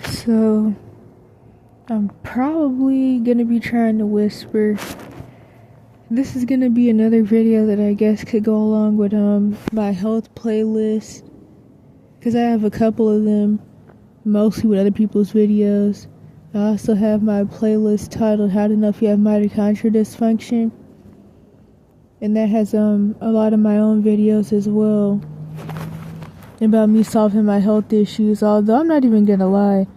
So, I'm probably gonna be trying to whisper. This is gonna be another video that I guess could go along with my health playlist, because I have a couple of them, mostly with other people's videos. I also have my playlist titled How to Know If You Have Mitochondrial Dysfunction, and that has a lot of my own videos as well about me solving my health issues. Although I'm not even gonna lie,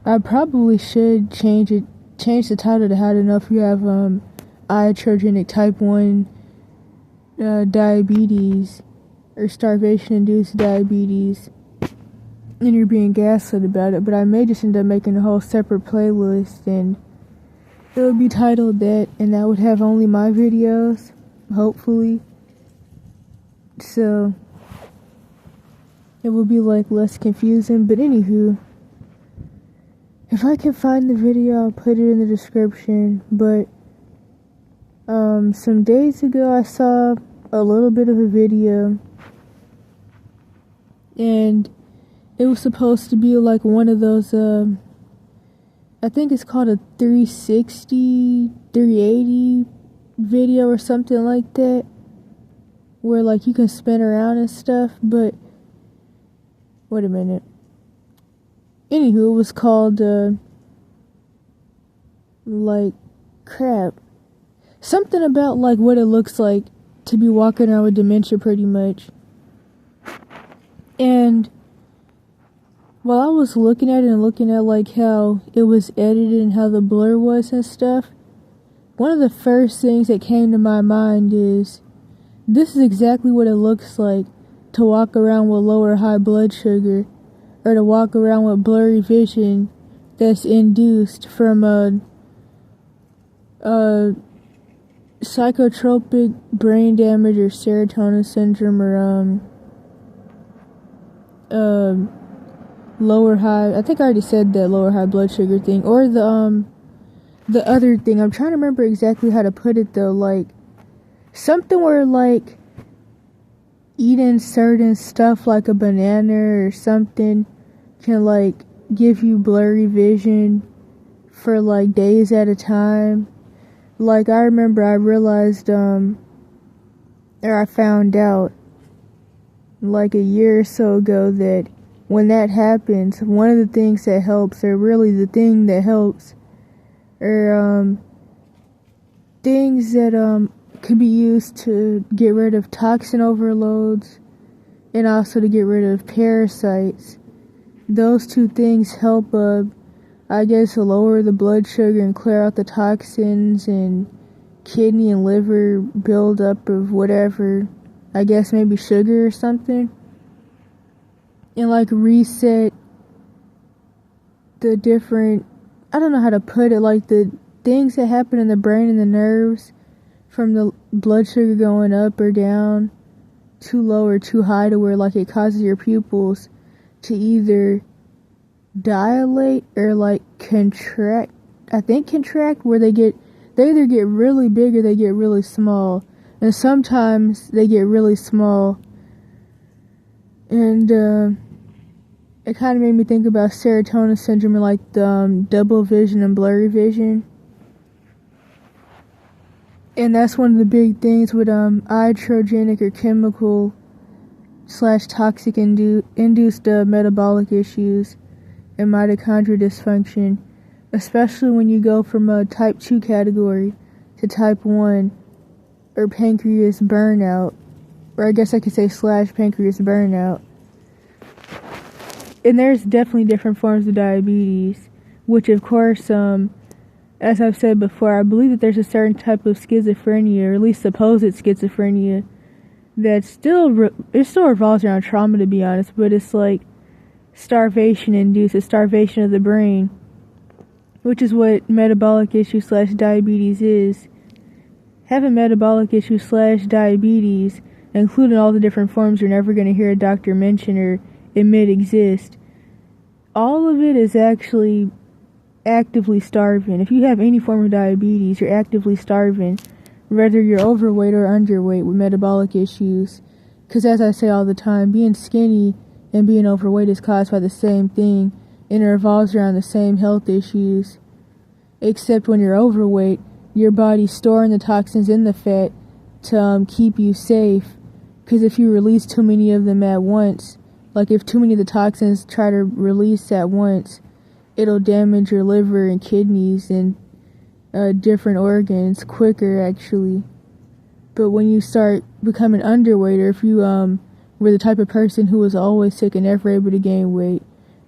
I probably should change the title to How to Know If You Have iatrogenic type 1 diabetes or starvation-induced diabetes, and you're being gaslit about it. But I may just end up making a whole separate playlist, and it would be titled that, and that would have only my videos, hopefully. So it will be like less confusing. But anywho, if I can find the video, I'll put it in the description. But some days ago I saw a little bit of a video, and it was supposed to be like one of those I think it's called a 360 380 video or something like that, where like you can spin around and stuff. But wait a minute. Anywho, it was called, like, crap. Something about, like, what it looks like to be walking around with dementia, pretty much. And while I was looking at it and looking at, like, how it was edited and how the blur was and stuff, one of the first things that came to my mind is, this is exactly what it looks like to walk around with low or high blood sugar, or to walk around with blurry vision that's induced from a psychotropic brain damage or serotonin syndrome, or lower high, I think I already said that lower high blood sugar thing, or the other thing. I'm trying to remember exactly how to put it though, like something where like eating certain stuff like a banana or something can like give you blurry vision for like days at a time. Like I remember I realized or I found out like a year or so ago that when that happens, one of the things that helps, or really the thing that helps, are things that could be used to get rid of toxin overloads and also to get rid of parasites. Those two things help, I guess, lower the blood sugar and clear out the toxins and kidney and liver buildup of whatever, I guess maybe sugar or something, and like reset the different, I don't know how to put it, like the things that happen in the brain and the nerves from the blood sugar going up or down, too low or too high, to where like it causes your pupils to either dilate or like contract. I think contract, where they either get really big or they get really small, and sometimes they get really small. And it kind of made me think about serotonin syndrome and like the double vision and blurry vision. And that's one of the big things with iatrogenic or chemical / toxic induced metabolic issues and mitochondrial dysfunction, especially when you go from a type 2 category to type 1, or pancreas burnout, or I guess I could say / pancreas burnout. And there's definitely different forms of diabetes, which of course, as I've said before, I believe that there's a certain type of schizophrenia, or at least supposed schizophrenia, that still revolves around trauma, to be honest, but it's like starvation induced, a starvation of the brain, which is what metabolic issue / diabetes is. Having metabolic issue / diabetes, including all the different forms you're never going to hear a doctor mention or admit exist, all of it is actually actively starving. If you have any form of diabetes, you're actively starving, whether you're overweight or underweight with metabolic issues. Because as I say all the time, being skinny and being overweight is caused by the same thing, and it revolves around the same health issues. Except when you're overweight, your body's storing the toxins in the fat to keep you safe. Because if you release too many of them at once, like if too many of the toxins try to release at once, it'll damage your liver and kidneys and different organs quicker, actually. But when you start becoming underweight, or if you were the type of person who was always sick and never able to gain weight,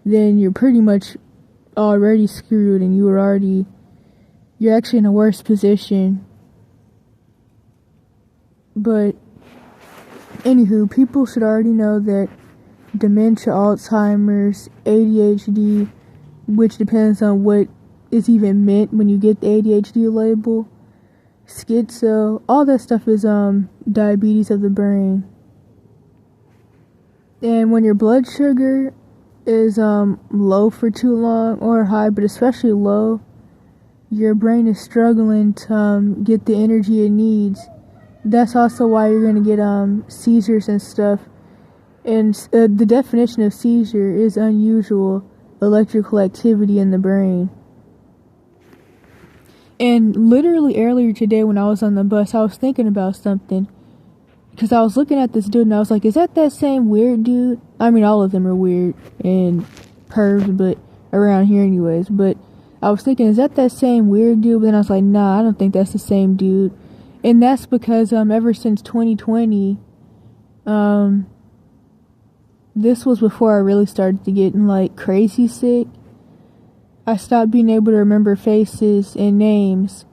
then you're pretty much already screwed, and you're actually in a worse position. But anywho, people should already know that dementia, Alzheimer's, ADHD, which depends on what is even meant when you get the ADHD label, schizo, all that stuff is diabetes of the brain. And when your blood sugar is low for too long, or high, but especially low, your brain is struggling to get the energy it needs. That's also why you're going to get seizures and stuff. And the definition of seizure is unusual electrical activity in the brain. And literally earlier today when I was on the bus, I was thinking about something. Because I was looking at this dude and I was like, is that same weird dude? I mean, all of them are weird and pervs, but around here anyways. But I was thinking, is that same weird dude? But then I was like, nah, I don't think that's the same dude. And that's because ever since 2020, this was before I really started to get like crazy sick. I stopped being able to remember faces and names.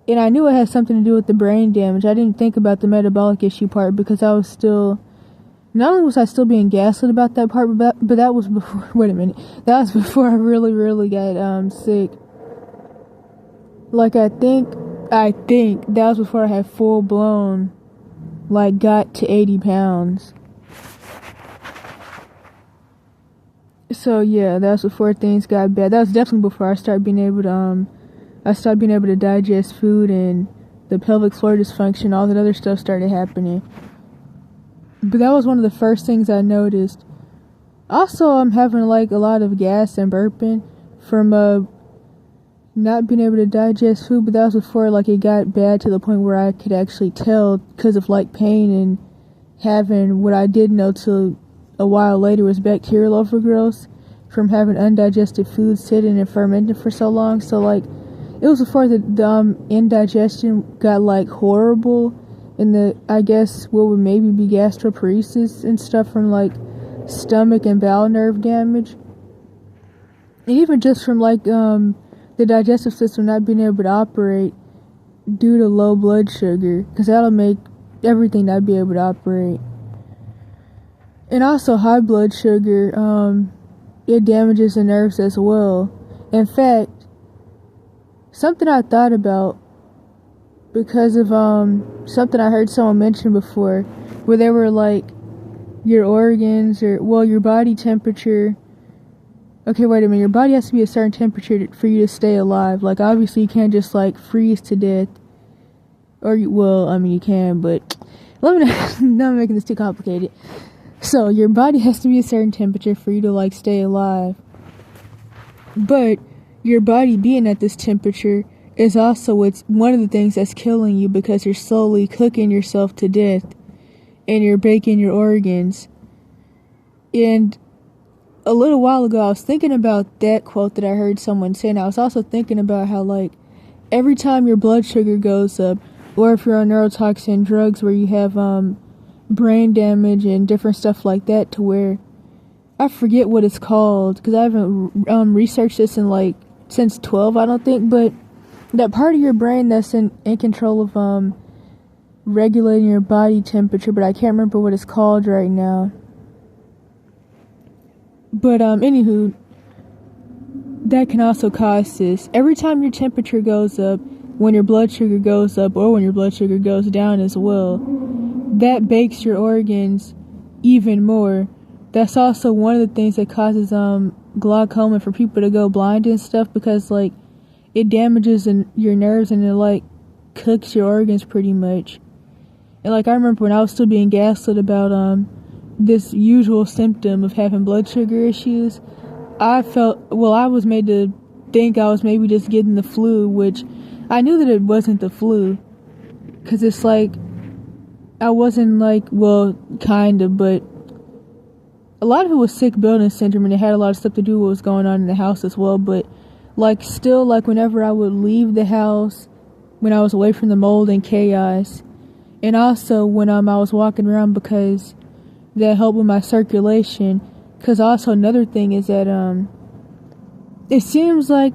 And I knew it had something to do with the brain damage. I didn't think about the metabolic issue part because I was still... Not only was I still being gaslit about that part, but that was before... Wait a minute. That was before I really, really got sick. Like, I think that was before I had full-blown, like, got to 80 pounds. So, yeah, that was before things got bad. That was definitely before I started being able to, I stopped being able to digest food, and the pelvic floor dysfunction, all that other stuff started happening. But that was one of the first things I noticed. Also, I'm having like a lot of gas and burping from not being able to digest food, but that was before like it got bad to the point where I could actually tell because of like pain and having what I didn't know till a while later was bacterial overgrowths from having undigested food sitting and fermenting for so long. So like it was before the indigestion got like horrible, and the I guess what would maybe be gastroparesis and stuff from like stomach and bowel nerve damage, and even just from like the digestive system not being able to operate due to low blood sugar, because that'll make everything not be able to operate. And also high blood sugar, it damages the nerves as well. In fact, something I thought about because of something I heard someone mention before, where they were like, your organs, or well, your body temperature. Okay, wait a minute. Your body has to be a certain temperature for you to stay alive. Like, obviously, you can't just like freeze to death. Or well, I mean, you can, but let me not. Now I'm making this too complicated. So your body has to be a certain temperature for you to like stay alive. But your body being at this temperature is also one of the things that's killing you, because you're slowly cooking yourself to death and you're baking your organs. And a little while ago I was thinking about that quote that I heard someone say, and I was also thinking about how like every time your blood sugar goes up, or if you're on neurotoxin drugs where you have brain damage and different stuff like that, to where I forget what it's called because I haven't researched this in like since 12, I don't think, but that part of your brain that's in control of regulating your body temperature, but I can't remember what it's called right now. But anywho, that can also cause this. Every time your temperature goes up, when your blood sugar goes up, or when your blood sugar goes down as well, that bakes your organs even more. That's also one of the things that causes glaucoma, for people to go blind and stuff, because like it damages your nerves and it like cooks your organs pretty much. And like I remember when I was still being gaslit about this usual symptom of having blood sugar issues, I was made to think I was maybe just getting the flu, which I knew that it wasn't the flu. Because it's like, I wasn't like, well, kind of, but a lot of it was sick building syndrome, and it had a lot of stuff to do with what was going on in the house as well. But like, still, like, whenever I would leave the house, when I was away from the mold and chaos, and also when I was walking around, because that helped with my circulation. Because also another thing is that it seems like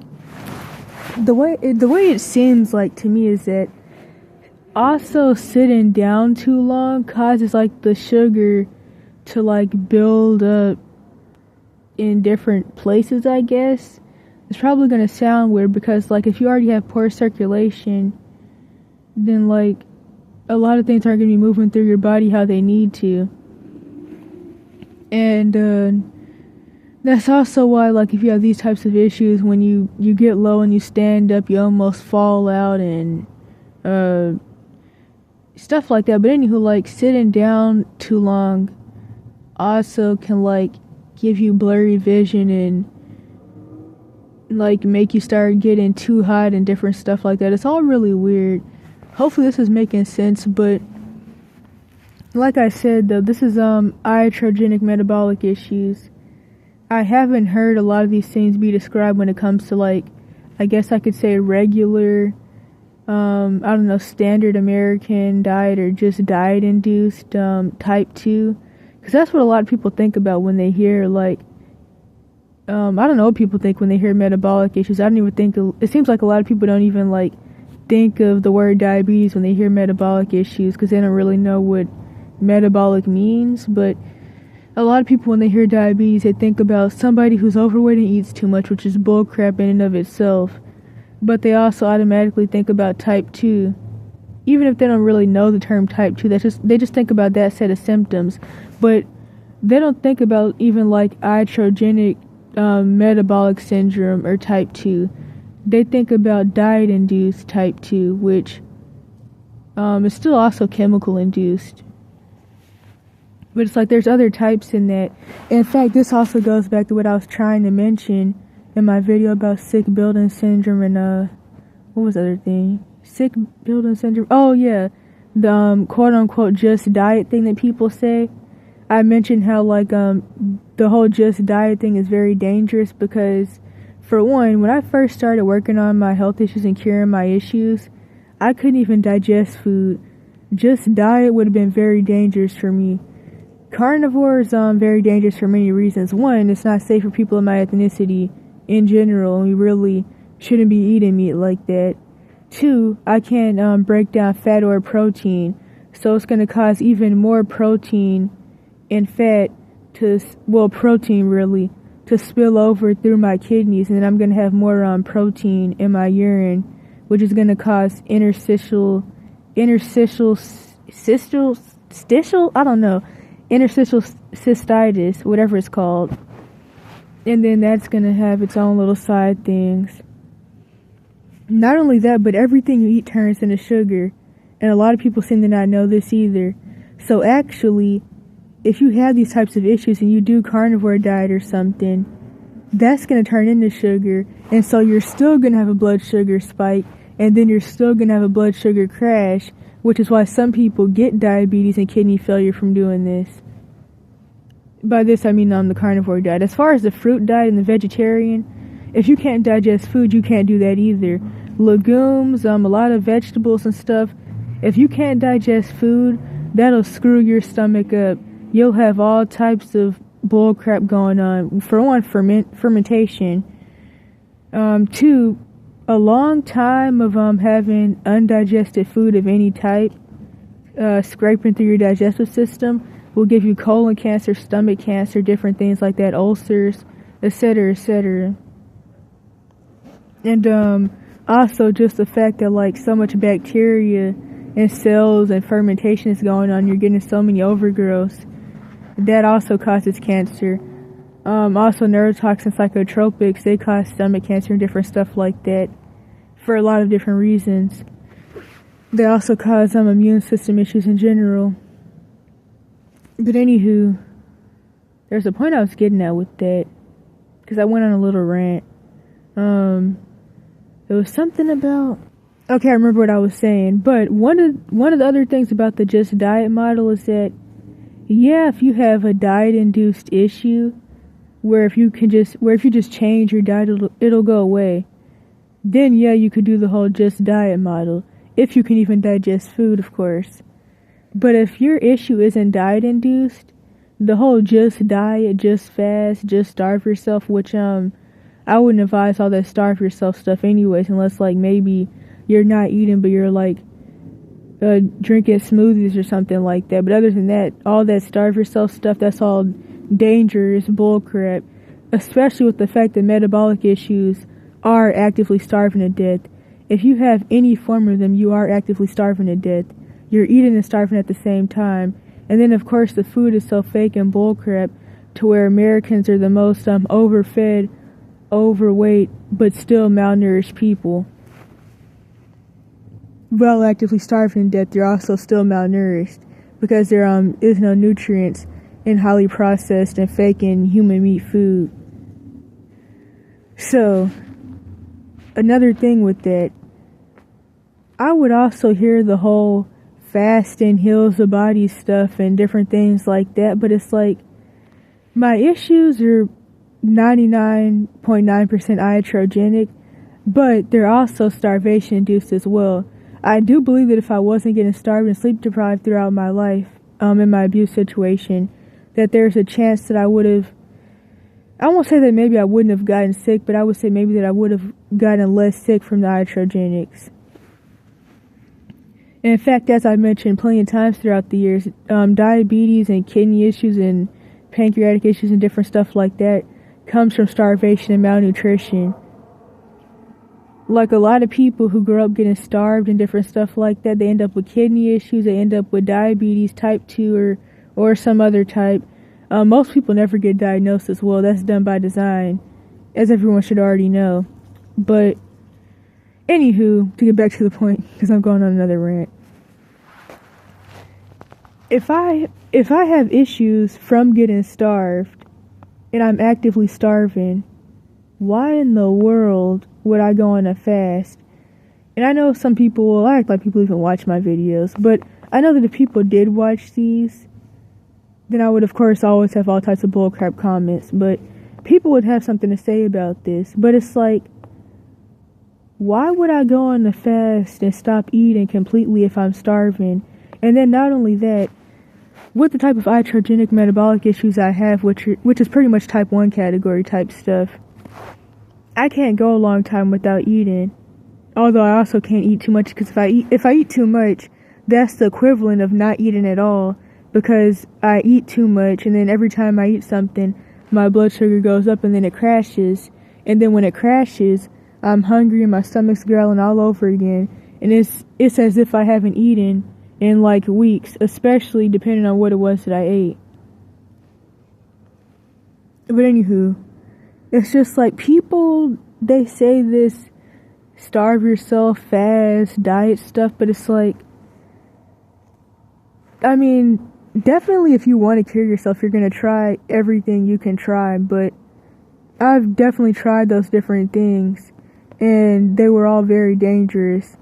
the way it seems like to me is that also sitting down too long causes like the sugar to like build up in different places, I guess. It's probably gonna sound weird, because like if you already have poor circulation, then like a lot of things aren't gonna be moving through your body how they need to. And that's also why, like, if you have these types of issues, when you get low and you stand up, you almost fall out and stuff like that. But anywho, like, sitting down too long also can like give you blurry vision and like make you start getting too hot and different stuff like that. It's all really weird. Hopefully this is making sense, but like I said, though, this is iatrogenic metabolic issues. I haven't heard a lot of these things be described when it comes to, like, I guess I could say regular, I don't know, standard American diet, or just diet-induced type 2. Because that's what a lot of people think about when they hear, like, I don't know what people think when they hear metabolic issues. I don't even think, it seems like a lot of people don't even, like, think of the word diabetes when they hear metabolic issues, because they don't really know what metabolic means. But a lot of people, when they hear diabetes, they think about somebody who's overweight and eats too much, which is bullcrap in and of itself. But they also automatically think about type 2, even if they don't really know the term type 2. They just think about that set of symptoms, but they don't think about even like iatrogenic metabolic syndrome or type 2. They think about diet-induced type 2, which is still also chemical-induced. But it's like there's other types in that. In fact, this also goes back to what I was trying to mention in my video about sick building syndrome and what was the other thing? Sick building syndrome. Oh yeah, the quote-unquote just diet thing that people say. I mentioned how like the whole just diet thing is very dangerous, because for one, when I first started working on my health issues and curing my issues, I couldn't even digest food. Just diet would have been very dangerous for me. Carnivore is very dangerous for many reasons. One, it's not safe for people of my ethnicity in general, and we really shouldn't be eating meat like that. Two, I can't break down fat or protein, so it's going to cause even more protein and fat protein really, to spill over through my kidneys, and then I'm going to have more protein in my urine, which is going to cause interstitial cystitis, whatever it's called. And then that's going to have its own little side things. Not only that, but everything you eat turns into sugar. And a lot of people seem to not know this either. So actually, if you have these types of issues and you do carnivore diet or something, that's going to turn into sugar. And so you're still going to have a blood sugar spike. And then you're still going to have a blood sugar crash, which is why some people get diabetes and kidney failure from doing this. By this, I mean the carnivore diet. As far as the fruit diet and the vegetarian, if you can't digest food, you can't do that either. Legumes, a lot of vegetables and stuff, if you can't digest food, that'll screw your stomach up. You'll have all types of bull crap going on. For one, fermentation. Two, a long time of having undigested food of any type scraping through your digestive system will give you colon cancer, stomach cancer, different things like that, ulcers, etc., etc. And also just the fact that like so much bacteria and cells and fermentation is going on, you're getting so many overgrowths. That also causes cancer. Also neurotoxin psychotropics, they cause stomach cancer and different stuff like that for a lot of different reasons. They also cause immune system issues in general. But anywho, there's a point I was getting at with that. because I went on a little rant. It was something about, okay, I remember what I was saying, but one of the other things about the just diet model is that, yeah, if you have a diet induced issue where if you just change your diet, it'll go away, then yeah, you could do the whole just diet model, if you can even digest food, of course. But if your issue isn't diet induced, the whole just diet, just fast, just starve yourself, which I wouldn't advise all that starve yourself stuff anyways, unless like maybe you're not eating but you're like drinking smoothies or something like that. But other than that, all that starve yourself stuff, that's all dangerous bullcrap, especially with the fact that metabolic issues are actively starving to death. If you have any form of them, you are actively starving to death. You're eating and starving at the same time. And then of course the food is so fake and bullcrap to where Americans are the most overfed, overweight, but still malnourished people. While actively starving to death, they're also still malnourished because there is no nutrients in highly processed and fake and human meat food. So, another thing with that, I would also hear the whole fasting heals the body stuff and different things like that, but it's like, my issues are 99.9% iatrogenic, but they're also starvation induced as well. I do believe that if I wasn't getting starved and sleep deprived throughout my life, in my abuse situation, that there's a chance that I won't say that maybe I wouldn't have gotten sick, but I would say maybe that I would have gotten less sick from the iatrogenics. And in fact, as I mentioned plenty of times throughout the years, diabetes and kidney issues and pancreatic issues and different stuff like that comes from starvation and malnutrition. Like a lot of people who grow up getting starved and different stuff like that, they end up with kidney issues, they end up with diabetes type 2 or some other type. Most people never get diagnosed as well. That's done by design, as everyone should already know. But anywho, to get back to the point, because I'm going on another rant. If I have issues from getting starved, and I'm actively starving, why in the world would I go on a fast? And I know some people will act like people even watch my videos, but I know that if people did watch these, then I would of course always have all types of bullcrap comments, but people would have something to say about this. But it's like, why would I go on a fast and stop eating completely if I'm starving? And then not only that, with the type of iatrogenic metabolic issues I have, which is pretty much type 1 category type stuff, I can't go a long time without eating. Although I also can't eat too much, because if I eat too much, that's the equivalent of not eating at all, because I eat too much, and then every time I eat something, my blood sugar goes up and then it crashes. And then when it crashes, I'm hungry and my stomach's growling all over again. And it's as if I haven't eaten in like weeks, especially depending on what it was that I ate. But anywho, it's just like people, they say this starve yourself, fast, diet stuff, but it's like, I mean, definitely if you want to cure yourself, you're going to try everything you can try, but I've definitely tried those different things, and they were all very dangerous.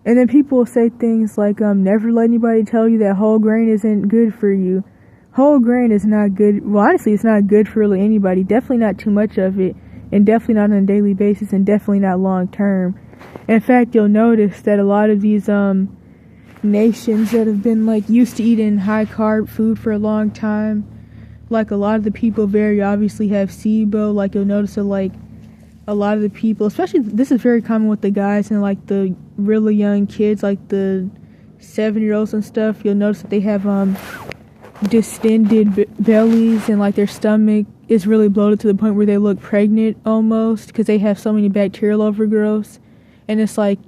And then people will say things like, never let anybody tell you that whole grain isn't good for you. Whole grain is not good. Well, honestly, it's not good for really anybody. Definitely not too much of it, and definitely not on a daily basis, and definitely not long term. In fact, you'll notice that a lot of these nations that have been like used to eating high carb food for a long time, like a lot of the people very obviously have SIBO. Like you'll notice that like a lot of the people, especially this is very common with the guys and like the really young kids, like the 7-year-olds and stuff, you'll notice that they have distended bellies, and like their stomach is really bloated to the point where they look pregnant almost, because they have so many bacterial overgrowths. And it's like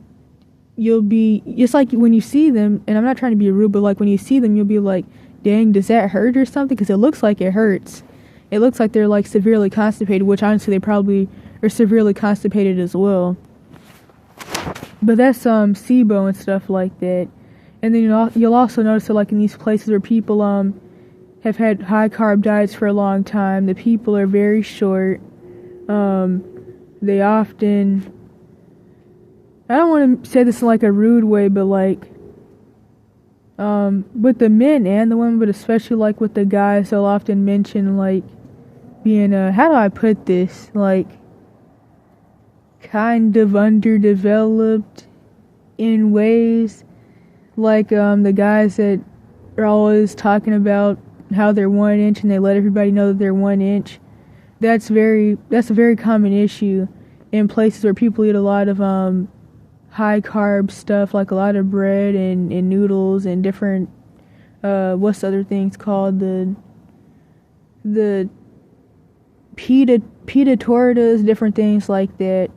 it's like when you see them, and I'm not trying to be rude, but like when you see them, you'll be like, dang, does that hurt or something? Because it looks like it hurts. It looks like they're like severely constipated, which honestly they probably are severely constipated as well. But that's SIBO and stuff like that. And then you'll also notice that like in these places where people have had high carb diets for a long time, the people are very short. They often, I don't want to say this in like a rude way, but like, with the men and the women, but especially like with the guys, they'll often mention like being, how do I put this? Like, kind of underdeveloped in ways. Like, the guys that are always talking about how they're 1 inch and they let everybody know that they're 1 inch. That's a very common issue in places where people eat a lot of high carb stuff, like a lot of bread and noodles and different what's the other things called, the pita tortas, different things like that.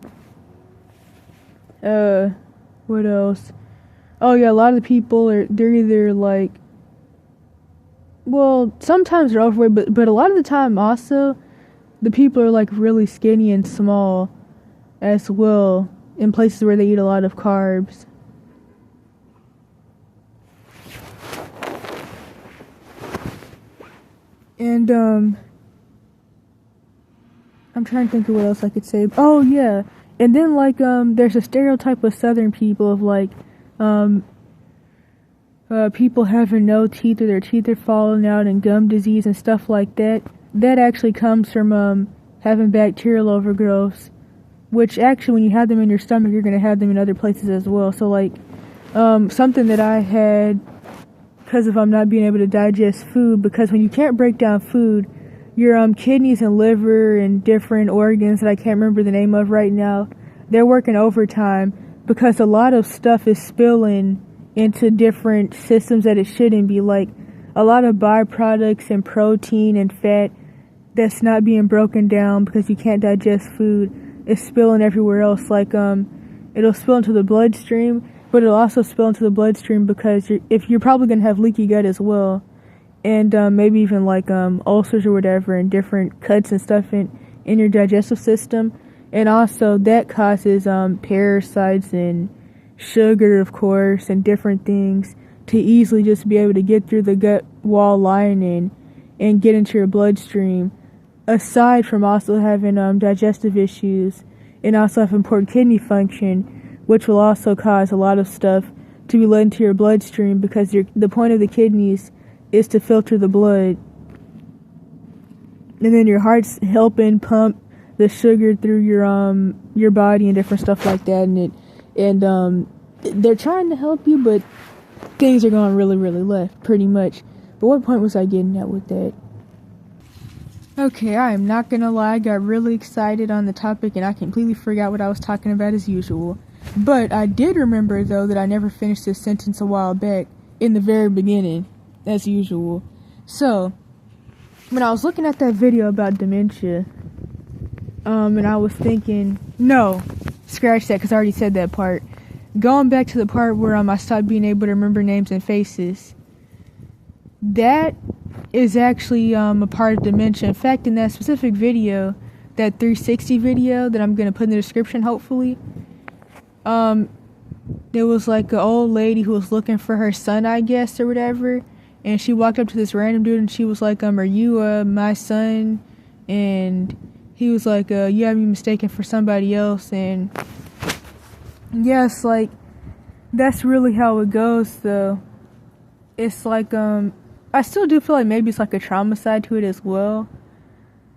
What else? Oh yeah, a lot of the people they're either like, well, sometimes they're overweight, but a lot of the time also the people are like really skinny and small as well in places where they eat a lot of carbs. And I'm trying to think of what else I could say. Oh yeah, and then like there's a stereotype of Southern people of like people having no teeth or their teeth are falling out and gum disease and stuff like that. That actually comes from having bacterial overgrowths, which actually when you have them in your stomach, you're going to have them in other places as well. So like something that I had because of not being able to digest food, because when you can't break down food, your kidneys and liver and different organs that I can't remember the name of right now, they're working overtime because a lot of stuff is spilling into different systems that it shouldn't be. Like a lot of byproducts and protein and fat that's not being broken down because you can't digest food is spilling everywhere else. Like it'll spill into the bloodstream, but it'll also spill into the bloodstream because you're probably gonna have leaky gut as well, and maybe even like ulcers or whatever, and different cuts and stuff in your digestive system. And also that causes parasites and sugar, of course, and different things to easily just be able to get through the gut wall lining and get into your bloodstream, aside from also having digestive issues and also having poor kidney function, which will also cause a lot of stuff to be let into your bloodstream, because the point of the kidneys is to filter the blood, and then your heart's helping pump the sugar through your body and different stuff like that, and they're trying to help you, but things are going really, really left, pretty much. But what point was I getting at with that? Okay, I am not gonna lie, I got really excited on the topic and I completely forgot what I was talking about as usual. But I did remember, though, that I never finished this sentence a while back, in the very beginning, as usual. So, when I was looking at that video about dementia, and I was thinking, no, scratch that, because I already said that part. Going back to the part where I stopped being able to remember names and faces, that is actually a part of dementia. In fact, in that specific video, that 360 video that I'm going to put in the description, hopefully, there was like an old lady who was looking for her son, I guess, or whatever, and she walked up to this random dude and she was like, are you my son? And he was like, you have me mistaken for somebody else. And yes, like, that's really how it goes, though. It's like, I still do feel like maybe it's like a trauma side to it as well,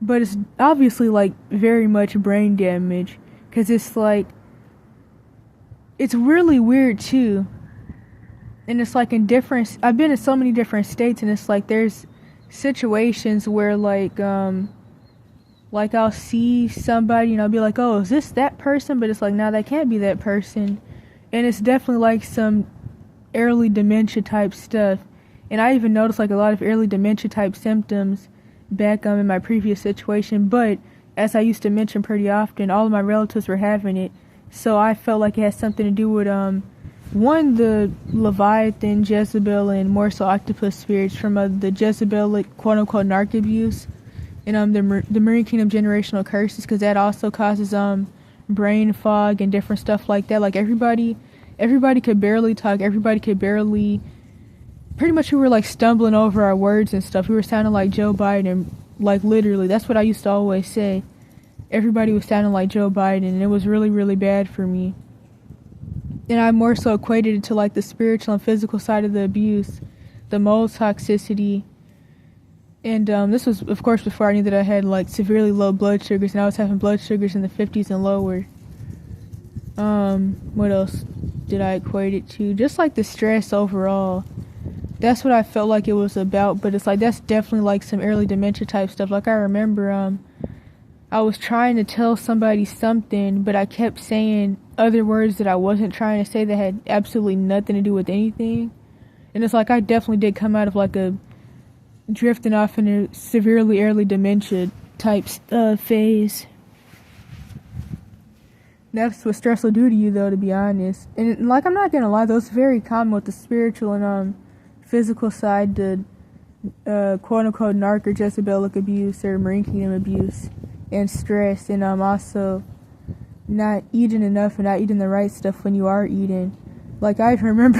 but it's obviously like very much brain damage, because it's like, it's really weird too. And it's like I've been in so many different states, and it's like there's situations where like I'll see somebody and I'll be like, oh, is this that person? But it's like, no, that can't be that person. And it's definitely like some early dementia type stuff. And I even noticed like a lot of early dementia type symptoms back in my previous situation. But as I used to mention pretty often, all of my relatives were having it. So I felt like it had something to do with one, the Leviathan, Jezebel, and more so octopus spirits from the Jezebelic quote unquote narc abuse, and the Marine Kingdom generational curses, because that also causes brain fog and different stuff like that. Like everybody could barely talk, everybody could barely, pretty much we were like stumbling over our words and stuff. We were sounding like Joe Biden, like literally. That's what I used to always say. everybody was sounding like Joe Biden, and it was really, really bad for me. And I more so equated it to like the spiritual and physical side of the abuse, the mold toxicity. And this was, of course, before I knew that I had like severely low blood sugars, and I was having blood sugars in the 50s and lower. What else did I equate it to? Just like the stress overall. That's what I felt like it was about, but it's like that's definitely like some early dementia type stuff. Like I remember I was trying to tell somebody something, but I kept saying other words that I wasn't trying to say that had absolutely nothing to do with anything. And it's like I definitely did come out of like a drifting off into severely early dementia type phase. That's what stress will do to you, though, to be honest. And like I'm not gonna lie, those very common with the spiritual and physical side, the quote unquote narc or Jezebelic abuse or Marine Kingdom abuse, and stress, and also not eating enough and not eating the right stuff when you are eating. Like I remember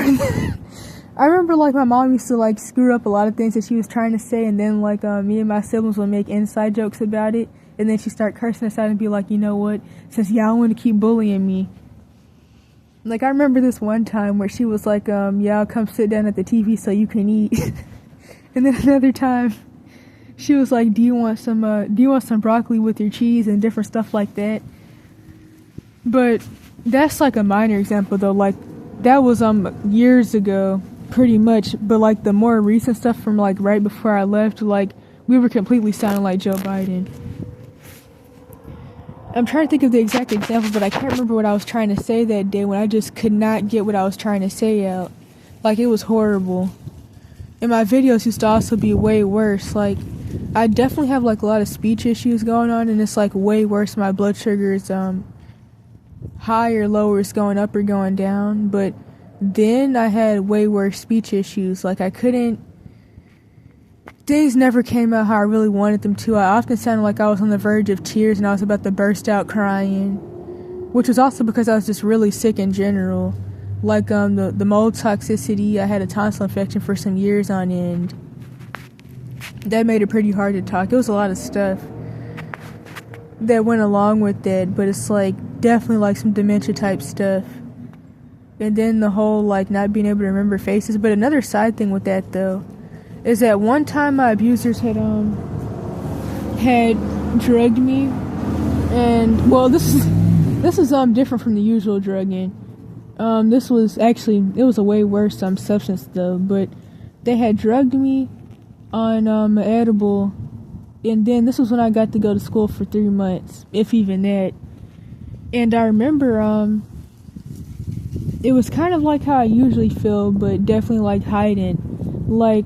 I remember like my mom used to like screw up a lot of things that she was trying to say, and then like me and my siblings would make inside jokes about it, and then she'd start cursing us out and be like, you know what, since y'all want to keep bullying me. Like I remember this one time where she was like, y'all come sit down at the TV so you can eat. And then another time she was like, do you want some broccoli with your cheese and different stuff like that. But that's like a minor example though. Like that was years ago pretty much, but like the more recent stuff from like right before I left, like we were completely sounding like Joe Biden. I'm trying to think of the exact example, but I can't remember what I was trying to say that day when I just could not get what I was trying to say out. Like it was horrible. And my videos used to also be way worse. Like I definitely have like a lot of speech issues going on, and it's like way worse. My blood sugar is high or low, or it's going up or going down. But then I had way worse speech issues. Like things never came out how I really wanted them to. I often sounded like I was on the verge of tears and I was about to burst out crying, which was also because I was just really sick in general. Like the mold toxicity, I had a tonsil infection for some years on end. That made it pretty hard to talk. It was a lot of stuff that went along with that, but it's like definitely like some dementia type stuff. And then the whole like not being able to remember faces. But another side thing with that though is that one time my abusers had drugged me, and well, this is different from the usual drugging. This was actually, it was a way worse substance though, but they had drugged me on an edible, and then this was when I got to go to school for 3 months, if even that. And I remember it was kind of like how I usually feel, but definitely like hiding. Like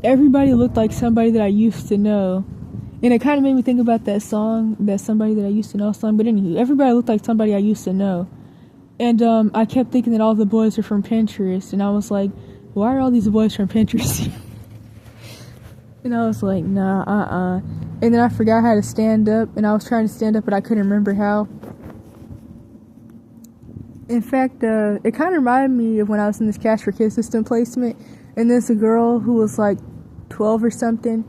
everybody looked like somebody that I used to know. And it kind of made me think about that song, that Somebody That I Used to Know song. But anywho, everybody looked like somebody I used to know. And I kept thinking that all the boys are from Pinterest. And I was like, why are all these boys from Pinterest? And I was like, nah, And then I forgot how to stand up. And I was trying to stand up, but I couldn't remember how. In fact, it kind of reminded me of when I was in this Cash for Kids system placement. And there's a girl who was like 12 or something.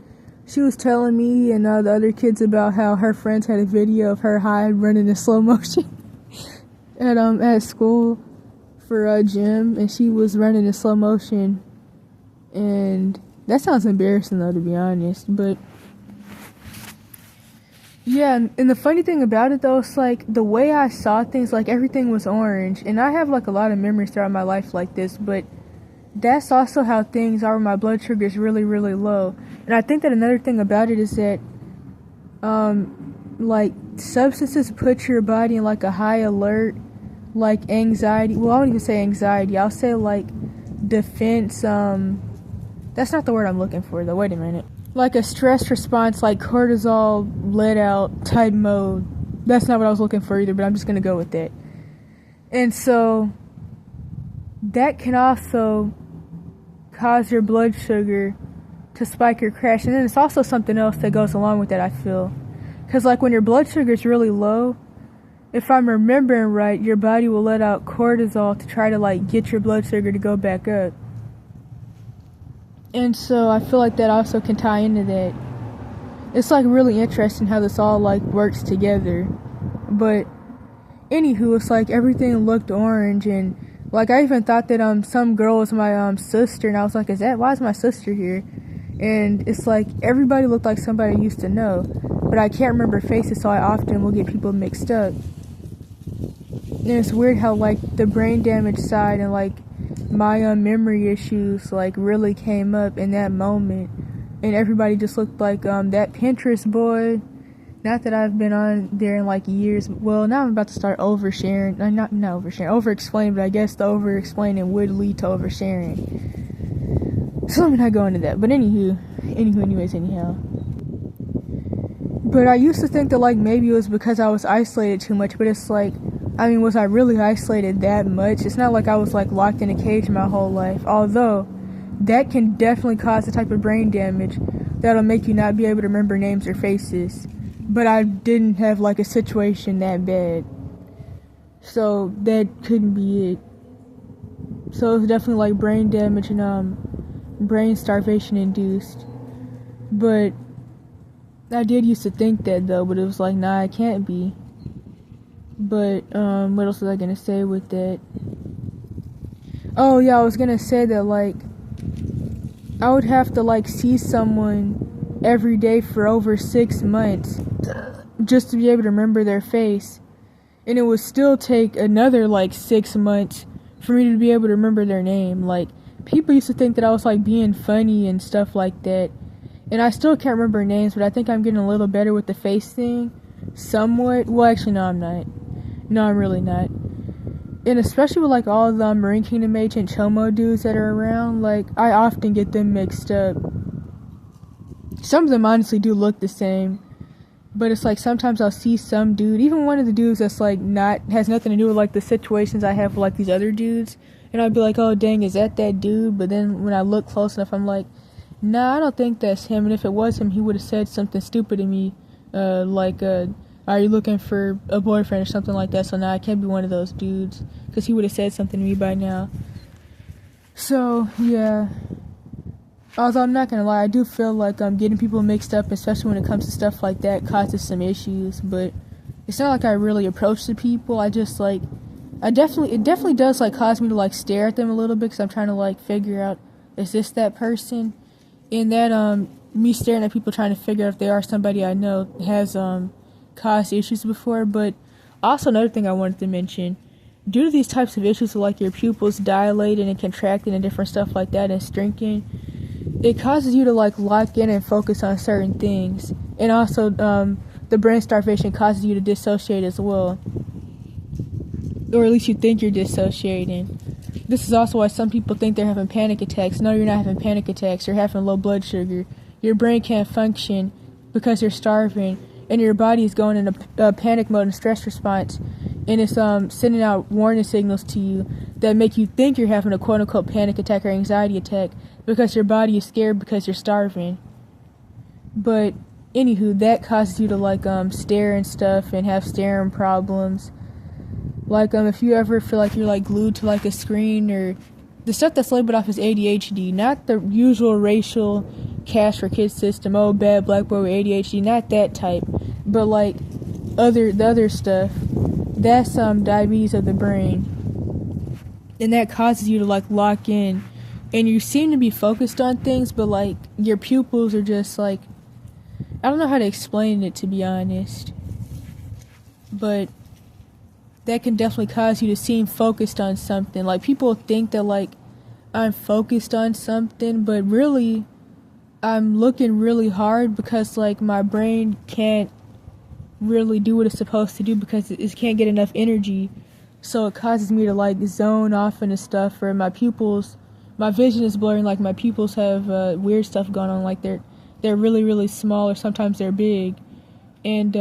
She was telling me and the other kids about how her friends had a video of her high running in slow motion at school for gym, and she was running in slow motion. And that sounds embarrassing though, to be honest. But yeah, and the funny thing about it though, it's like the way I saw things, like everything was orange. And I have like a lot of memories throughout my life like this, but that's also how things are when my blood sugar is really, really low. And I think that another thing about it is that, like, substances put your body in, like, a high alert, like, anxiety. Well, I don't even say anxiety. I'll say, like, defense, that's not the word I'm looking for, though. Wait a minute. Like a stress response, like cortisol let out type mode. That's not what I was looking for either, but I'm just going to go with that. And so that can also cause your blood sugar to spike or crash. And then it's also something else that goes along with that, I feel. Because like when your blood sugar is really low, if I'm remembering right, your body will let out cortisol to try to like get your blood sugar to go back up. And so I feel like that also can tie into that. it's like really interesting how this all like works together. But anywho, it's like everything looked orange, and like I even thought that some girl was my sister, and I was like, why is my sister here? And it's like everybody looked like somebody I used to know, but I can't remember faces, so I often will get people mixed up. And it's weird how like the brain damage side and like my memory issues like really came up in that moment, and everybody just looked like that Pinterest boy. Not that I've been on there in like years. Well, now I'm about to start oversharing. Not oversharing, over-explaining, but I guess the over-explaining would lead to oversharing. So let me not go into that. But anyhow. But I used to think that like maybe it was because I was isolated too much, but it's like, I mean, was I really isolated that much? It's not like I was like locked in a cage my whole life, although that can definitely cause the type of brain damage that'll make you not be able to remember names or faces. But I didn't have like a situation that bad, so that couldn't be it. So it was definitely like brain damage and brain starvation induced. But I did used to think that though, but it was like, nah, it can't be. But what else was I gonna say with that? Oh yeah, I was gonna say that like I would have to like see someone every day for over 6 months just to be able to remember their face, and it would still take another like 6 months for me to be able to remember their name. Like, people used to think that I was like being funny and stuff like that, and I still can't remember names, but I think I'm getting a little better with the face thing somewhat. Well, actually, no, I'm not. No, I'm really not. And especially with like all the Marine Kingdom Agent Chomo dudes that are around, like I often get them mixed up. Some of them honestly do look the same, but it's like sometimes I'll see some dude, even one of the dudes that's like has nothing to do with like the situations I have with like these other dudes, and I'd be like, oh dang, is that dude? But then when I look close enough, I'm like, nah, I don't think that's him. And if it was him, he would have said something stupid to me, like are you looking for a boyfriend or something like that? So nah, I can't be one of those dudes, because he would have said something to me by now. So yeah. Although I'm not gonna lie, I do feel like getting people mixed up, especially when it comes to stuff like that, causes some issues. But it's not like I really approach the people. I just like, it definitely does like cause me to like stare at them a little bit, because I'm trying to like figure out, is this that person? And that me staring at people trying to figure out if they are somebody I know has caused issues before. But also another thing I wanted to mention, due to these types of issues with like your pupils dilating and contracting and different stuff like that and shrinking, it causes you to like lock in and focus on certain things. And also the brain starvation causes you to dissociate as well, or at least you think you're dissociating. This is also why some people think they're having panic attacks. No, you're not having panic attacks. You're having low blood sugar. Your brain can't function because you're starving, and your body is going in a panic mode and stress response, and it's sending out warning signals to you that make you think you're having a quote-unquote panic attack or anxiety attack, because your body is scared because you're starving. But anywho, that causes you to like stare and stuff and have staring problems. Like if you ever feel like you're like glued to like a screen, or the stuff that's labeled off as ADHD, not the usual racial cash for kids system, oh bad black boy with ADHD, not that type, but like the other stuff. That's diabetes of the brain, and that causes you to like lock in, and you seem to be focused on things, but like your pupils are just like, I don't know how to explain it, to be honest, but that can definitely cause you to seem focused on something. Like, people think that like I'm focused on something, but really I'm looking really hard, because like my brain can't really do what it's supposed to do because it can't get enough energy. So it causes me to like zone off into stuff, or my vision is blurring, like my pupils have weird stuff going on, like they're really, really small, or sometimes they're big, and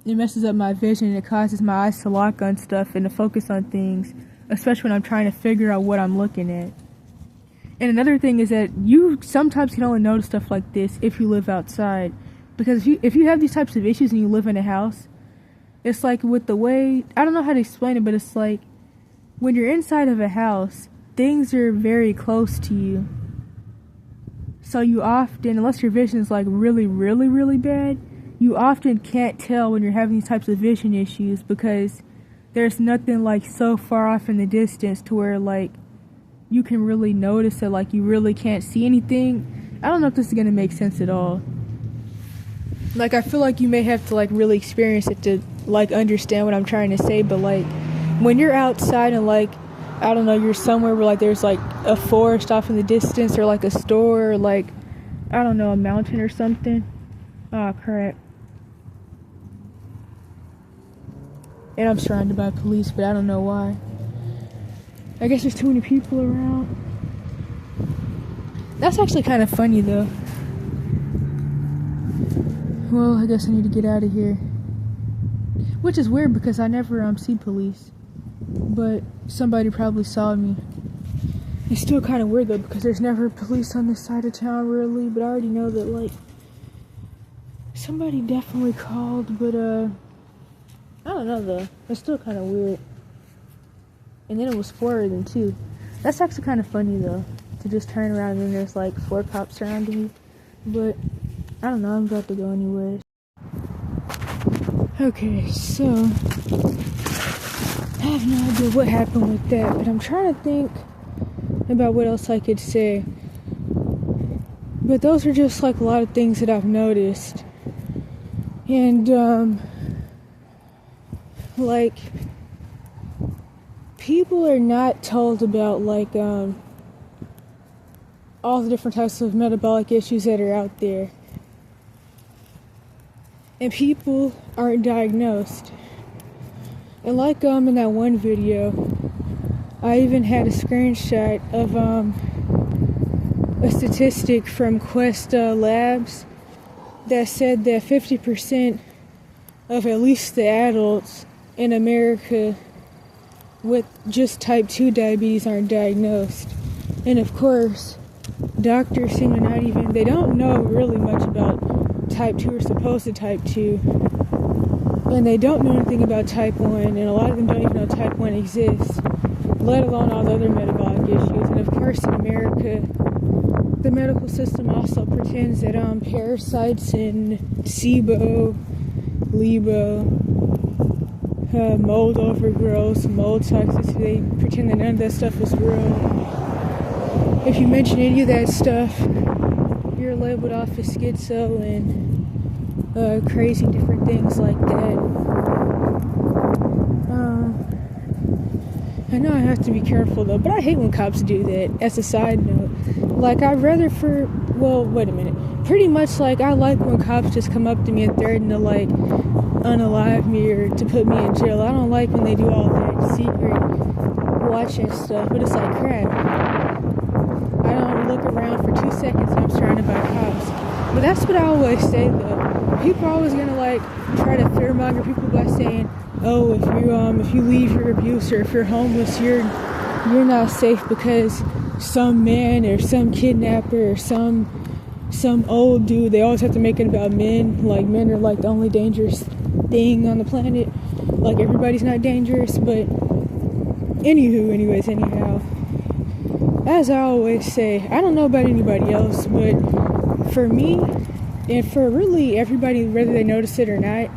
it messes up my vision, and it causes my eyes to lock on stuff and to focus on things, especially when I'm trying to figure out what I'm looking at. And another thing is that you sometimes can only notice stuff like this if you live outside, because if you have these types of issues and you live in a house, it's like with the way, I don't know how to explain it, but it's like when you're inside of a house, things are very close to you. So you often, unless your vision is like really, really, really bad, you often can't tell when you're having these types of vision issues because there's nothing like so far off in the distance to where like you can really notice it, like you really can't see anything. I don't know if this is gonna make sense at all. Like I feel like you may have to like really experience it to like understand what I'm trying to say, but like when you're outside and like I don't know, you're somewhere where like there's like a forest off in the distance or like a store or like I don't know, a mountain or something. Oh crap. And I'm surrounded by police, but I don't know why. I guess there's too many people around. That's actually kind of funny though. Well, I guess I need to get out of here. Which is weird because I never see police. But somebody probably saw me. It's still kind of weird though because there's never police on this side of town really, but I already know that like somebody definitely called, but I don't know though. It's still kind of weird. And then it was 4 of them too. That's actually kind of funny though, to just turn around and then there's like 4 cops surrounding me. But I don't know, I'm about to go anyways. Okay, so I have no idea what happened with that, but I'm trying to think about what else I could say. But those are just like a lot of things that I've noticed. And like people are not told about like all the different types of metabolic issues that are out there. And people aren't diagnosed. And like in that one video, I even had a screenshot of a statistic from Quest Labs that said that 50% of at least the adults in America with just type 2 diabetes aren't diagnosed. And of course, doctors seem to not even, they don't know really much about type 2 or supposed type 2. And they don't know anything about type 1, and a lot of them don't even know type 1 exists, let alone all the other metabolic issues. And of course in America, the medical system also pretends that parasites and SIBO, LIBO, mold overgrowths, mold toxicity, they pretend that none of that stuff is real. If you mention any of that stuff, you're labeled off as schizo and crazy, different things like that. I know I have to be careful though, but I hate when cops do that. As a side note, like I'd rather wait a minute. Pretty much like I like when cops just come up to me and threaten to like unalive me or to put me in jail. I don't like when they do all that secret watching stuff, but it's like crap. I don't look around for 2 seconds and I'm surrounded by cops. But that's what I always say though. People are always gonna like try to fearmonger people by saying, oh, if you leave your abuse or if you're homeless, you're not safe because some man or some kidnapper or some old dude, they always have to make it about men. Like men are like the only dangerous thing on the planet. Like everybody's not dangerous, but anyhow. As I always say, I don't know about anybody else, but for me, and for really everybody, whether they notice it or not,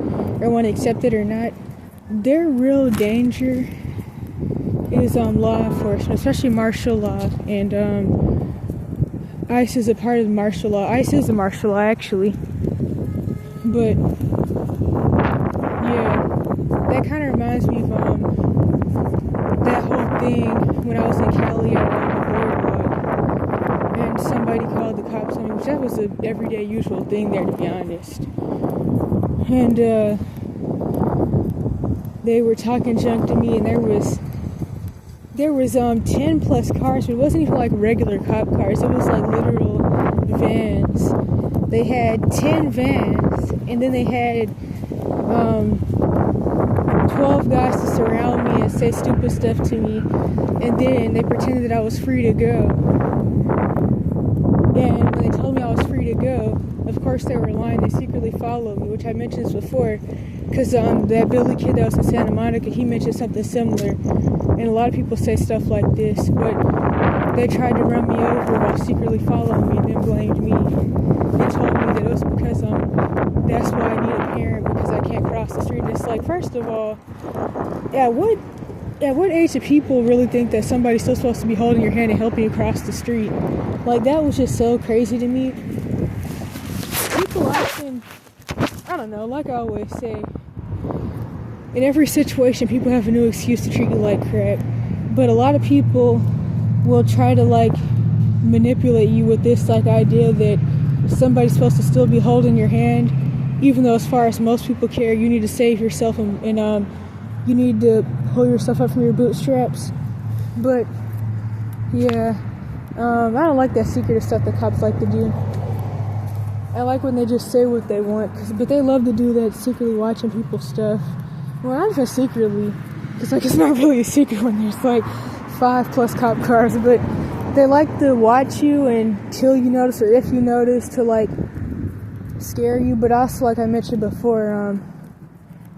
or want to accept it or not, their real danger is law enforcement, especially martial law, and ICE is a part of the martial law. ICE is a martial law, actually. But yeah, that kind of reminds me of that whole thing when I was in Cali at the boardwalk, and somebody called the cops on me, which that was an everyday usual thing there, to be honest. And they were talking junk to me, and there was 10 plus cars, but it wasn't even like regular cop cars. It was like literal vans. They had 10 vans, and then they had 12 guys to surround me and say stupid stuff to me, and then they pretended that I was free to go. And when they told me I was free to go, of course they were lying. They secretly followed me, which I mentioned this before, because that Billy kid that was in Santa Monica, he mentioned something similar. And a lot of people say stuff like this, but they tried to run me over while secretly following me and then blamed me. They told me that it was because that's why I need a parent, because I can't cross the street. And it's like, first of all, at what age do people really think that somebody's still supposed to be holding your hand and helping you cross the street? Like, that was just so crazy to me. People often, I don't know, like I always say, in every situation people have a new excuse to treat you like crap. But a lot of people will try to like manipulate you with this like idea that somebody's supposed to still be holding your hand, even though as far as most people care, you need to save yourself and you need to pull yourself up from your bootstraps. But yeah, I don't like that secretive stuff that cops like to do. I like when they just say what they want, but they love to do that secretly watching people's stuff. Well, not even secretly, because like it's not really a secret when there's like 5+ cop cars, but they like to watch you until you notice, or if you notice, to like scare you. But also, like I mentioned before,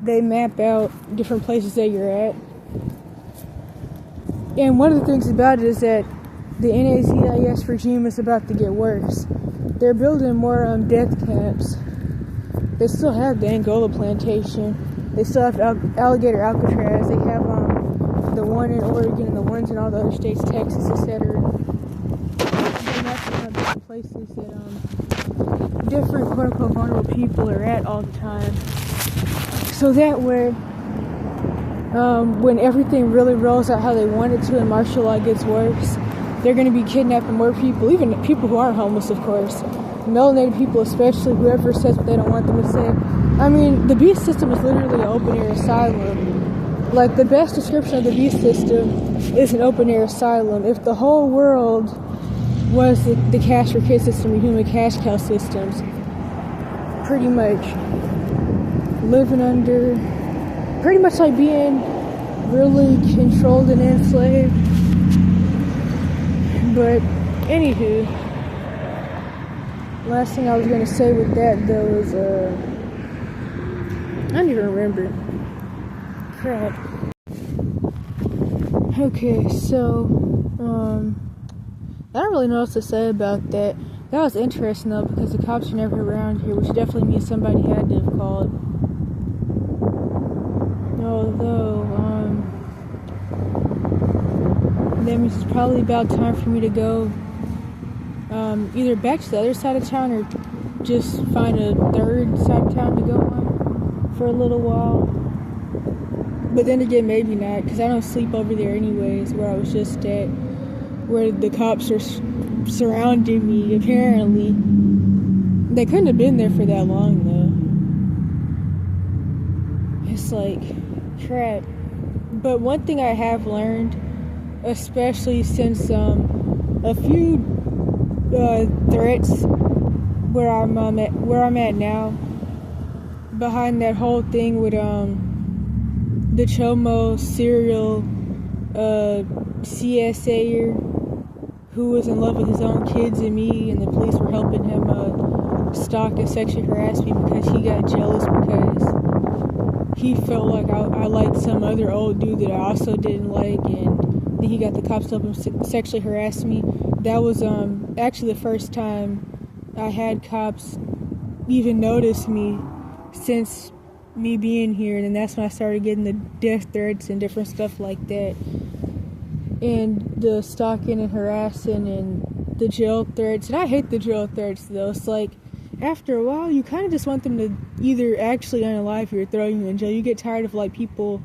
they map out different places that you're at. And one of the things about it is that the NAZIS regime is about to get worse. They're building more death camps. They still have the Angola plantation. They still have Alligator Alcatraz. They have the one in Oregon and the ones in all the other states, Texas, etc. And that's one of the places that different quote-unquote vulnerable people are at all the time. So that way, when everything really rolls out how they want it to and martial law gets worse, they're going to be kidnapping more people, even people who aren't homeless, of course. Melanated people especially, whoever says what they don't want them to say. I mean, the beast system is literally an open-air asylum. Like, the best description of the beast system is an open-air asylum. If the whole world was the cash for kids system, the human cash cow systems, pretty much living under, pretty much like being really controlled and enslaved. But, anywho, last thing I was going to say with that, though, is, I don't even remember. Crap. Okay, so, I don't really know what to say about that. That was interesting, though, because the cops are never around here, which definitely means somebody had to have called. Although, that means it's probably about time for me to go, either back to the other side of town or just find a third side of town to go on for a little while. But then again, maybe not, because I don't sleep over there anyways, where I was just at, where the cops are surrounding me, apparently. They couldn't have been there for that long, though. It's like, crap. But one thing I have learned, especially since a few threats where I'm at now, behind that whole thing with the Chomo serial CSA'er who was in love with his own kids and me, and the police were helping him stalk and sexually harass me because he got jealous because he felt like I liked some other old dude that I also didn't like, and then he got the cops to help him sexually harass me. That was actually the first time I had cops even notice me since me being here, and then that's when I started getting the death threats and different stuff like that, and the stalking and harassing and the jail threats. And I hate the jail threats, though. It's like, after a while, you kind of just want them to either actually unalive you or throw you in jail. You get tired of like people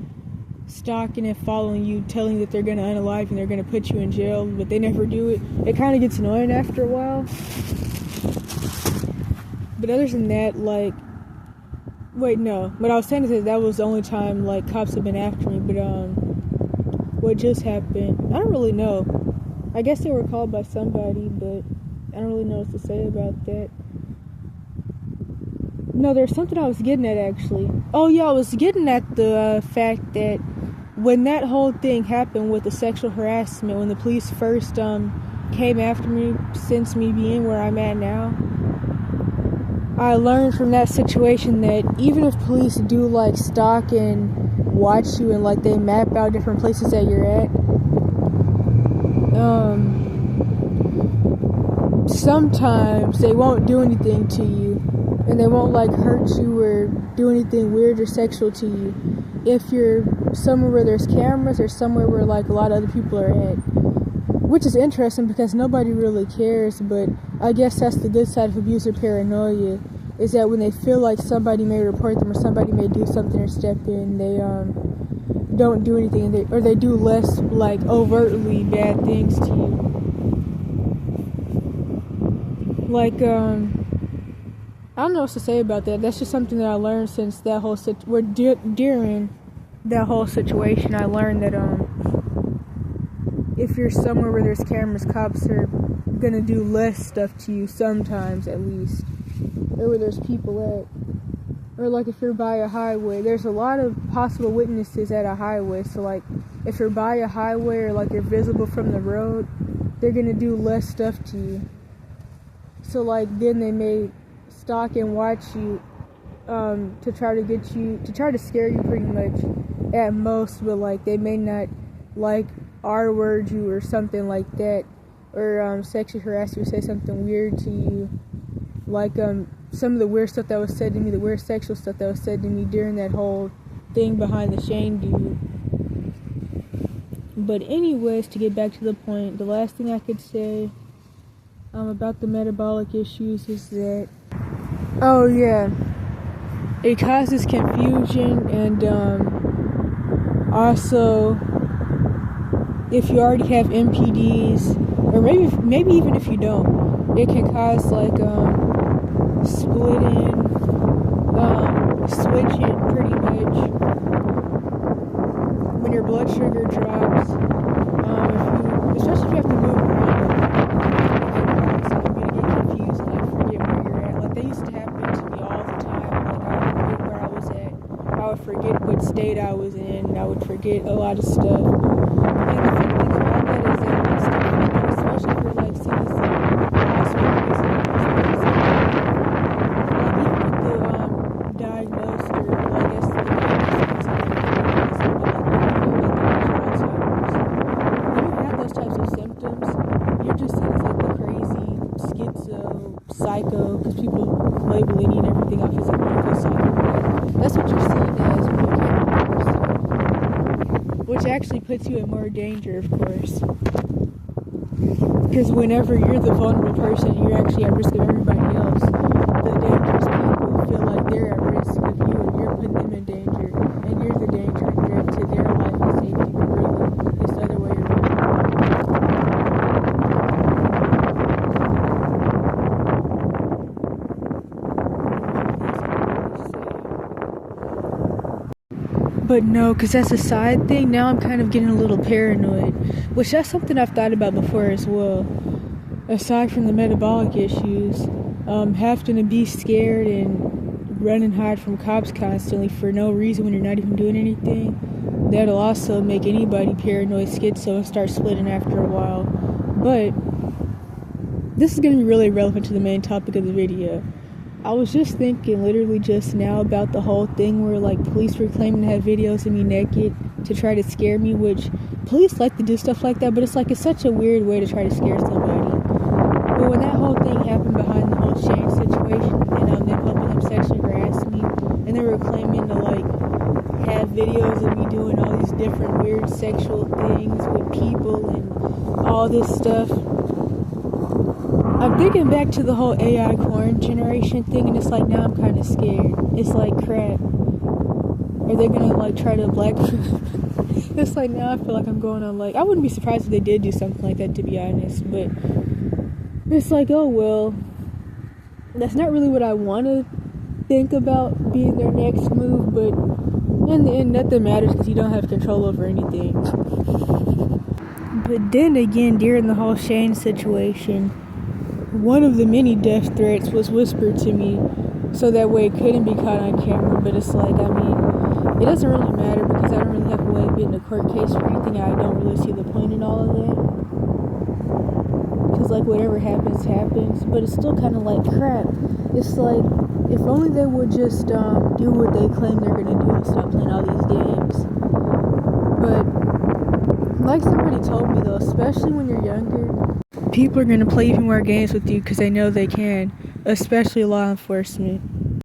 stalking and following you, telling you that they're going to unalive you and they're going to put you in jail, but they never do it. It kind of gets annoying after a while. But other than that, like, wait, no. What I was saying is that was the only time, like, cops have been after me. But, what just happened, I don't really know. I guess they were called by somebody, but I don't really know what to say about that. No, there's something I was getting at, actually. Oh, yeah, I was getting at the fact that when that whole thing happened with the sexual harassment, when the police first came after me since me being where I'm at now, I learned from that situation that even if police do like stalk and watch you and like they map out different places that you're at, sometimes they won't do anything to you, and they won't like hurt you or do anything weird or sexual to you if you're somewhere where there's cameras or somewhere where like a lot of other people are at, which is interesting because nobody really cares. But I guess that's the good side of abuser paranoia, is that when they feel like somebody may report them or somebody may do something or step in, they don't do anything, or they do less like overtly bad things to you. Like I don't know what to say about that. That's just something that I learned since that whole during that whole situation. I learned that if you're somewhere where there's cameras, cops are gonna do less stuff to you sometimes, at least, or where there's people at. Or like if you're by a highway, there's a lot of possible witnesses at a highway. So like if you're by a highway or like you're visible from the road, they're gonna do less stuff to you. So like then they may stalk and watch you to try to get you, to try to scare you pretty much at most, but like they may not like R-word you or something like that, or sexually harass you or say something weird to you. Like some of the weird stuff that was said to me, the weird sexual stuff that was said to me during that whole thing behind the Shane dude. But anyways, to get back to the point, the last thing I could say about the metabolic issues is that, oh yeah, it causes confusion, and also if you already have MPDs, or maybe even if you don't, it can cause like splitting, switching pretty much when your blood sugar drops. Especially if you have to move around, you're gonna get confused and like forget where you're at. Like that used to happen to me all the time. Like I would forget where I was at. I would forget what state I was in. I would forget a lot of stuff. And the funny thing about that is that stuff like that, especially if you're like seeing some hospitals, diagnosed, or well, I guess the diagnosis when you have those types of symptoms, you're just seen as like the crazy schizo, psycho, because people label any and everything off as a mental psychopath. That's what you're seen as when you can't remember stuff, which actually puts you in more danger, of course, because whenever you're the vulnerable person, you're actually at risk of everybody else. The dangerous people feel like they're at risk of you, and you're putting them in danger, and you're the danger and threat to their life and safety, but really, it's the other way around. But no, because that's a side thing, now I'm kind of getting a little paranoid, which that's something I've thought about before as well. Aside from the metabolic issues, having to be scared and run and hide from cops constantly for no reason when you're not even doing anything, that'll also make anybody paranoid, schizo, and start splitting after a while. But this is going to be really relevant to the main topic of the video. I was just thinking literally just now about the whole thing where like police were claiming to have videos of me naked to try to scare me, which police like to do stuff like that, but it's like it's such a weird way to try to scare somebody. But when that whole thing happened behind the whole Shane situation, and them helping them sexually harass me, and they were claiming to like have videos of me doing all these different weird sexual things with people and all this stuff, I'm thinking back to the whole AI corn generation thing, and it's like now I'm kind of scared. It's like crap. Are they gonna like try to It's like now I feel like I'm going on like, I wouldn't be surprised if they did do something like that, to be honest, but it's like, oh well, that's not really what I want to think about being their next move, but in the end nothing matters because you don't have control over anything. But then again, during the whole Shane situation, one of the many death threats was whispered to me so that way it couldn't be caught on camera, but it's like, I mean, it doesn't really matter because I don't really have a way of getting a court case for anything. I don't really see the point in all of that, because like whatever happens, happens, but it's still kind of like crap. It's like, if only they would just do what they claim they're gonna do and stop playing all these games. But like somebody told me though, especially when you're younger, people are going to play even more games with you because they know they can, especially law enforcement.